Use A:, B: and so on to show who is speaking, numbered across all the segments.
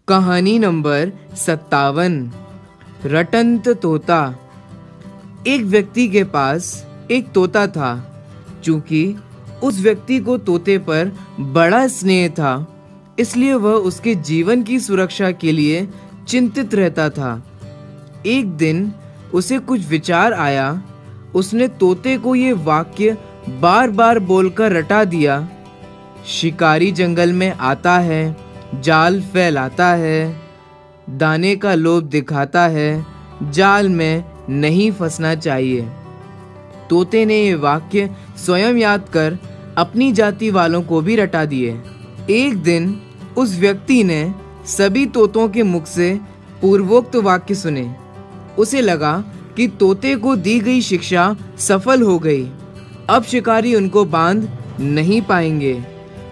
A: कहानी नंबर 57। रटंत तोता। एक व्यक्ति के पास एक तोता था। चूंकि उस व्यक्ति को तोते पर बड़ा स्नेह था, इसलिए वह उसके जीवन की सुरक्षा के लिए चिंतित रहता था। एक दिन उसे कुछ विचार आया। उसने तोते को ये वाक्य बार बार बोलकर रटा दिया। शिकारी जंगल में आता है, जाल फैलाता है, दाने का लोभ दिखाता है, जाल में नहीं फंसना चाहिए। तोते ने ये वाक्य स्वयं याद कर अपनी जाति वालों को भी रटा दिए। एक दिन उस व्यक्ति ने सभी तोतों के मुख से पूर्वोक्त वाक्य सुने। उसे लगा कि तोते को दी गई शिक्षा सफल हो गई। अब शिकारी उनको बांध नहीं पाएंगे।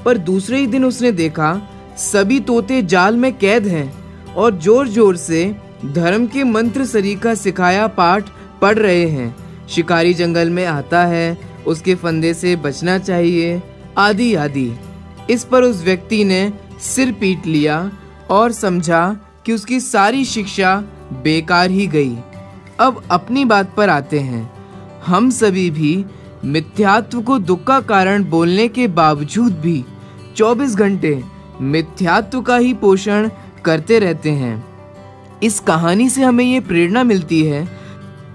A: पर दूसरे ही दिन उसने देखा सभी तोते जाल में कैद हैं और जोर जोर से धर्म के मंत्र सरीखा सिखाया पाठ पढ़ रहे हैं। शिकारी जंगल में आता है, उसके फंदे से बचना चाहिए, आदि आदि। इस पर उस व्यक्ति ने सिर पीट लिया और समझा कि उसकी सारी शिक्षा बेकार ही गई। अब अपनी बात पर आते हैं। हम सभी भी मिथ्यात्व को दुख का कारण बोलने के बावजूद भी 24 घंटे मिथ्यात्व का ही पोषण करते रहते हैं। इस कहानी से हमें ये प्रेरणा मिलती है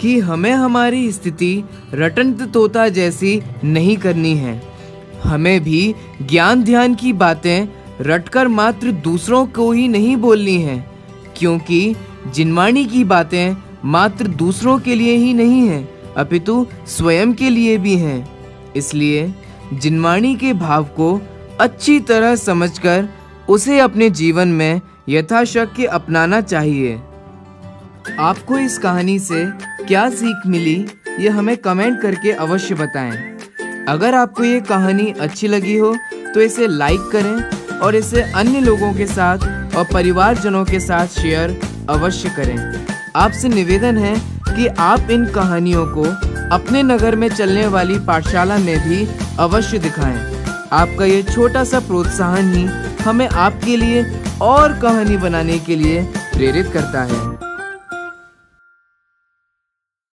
A: कि हमें हमारी स्थिति रटंत तोता जैसी नहीं करनी है। हमें भी ज्ञान ध्यान की बातें रटकर मात्र दूसरों को ही नहीं बोलनी है, क्योंकि जिनवाणी की बातें मात्र दूसरों के लिए ही नहीं है, अपितु स्वयं के लिए भी हैं। इसलिए जिनवाणी के भाव को अच्छी तरह समझकर उसे अपने जीवन में यथाशक्य अपनाना चाहिए। आपको इस कहानी से क्या सीख मिली, ये हमें कमेंट करके अवश्य बताएं। अगर आपको ये कहानी अच्छी लगी हो तो इसे लाइक करें और इसे अन्य लोगों के साथ और परिवारजनों के साथ शेयर अवश्य करें। आपसे निवेदन है कि आप इन कहानियों को अपने नगर में चलने वाली पाठशाला में भी अवश्य दिखाएं। आपका ये छोटा सा प्रोत्साहन ही हमें आपके लिए और कहानी बनाने के लिए प्रेरित करता है।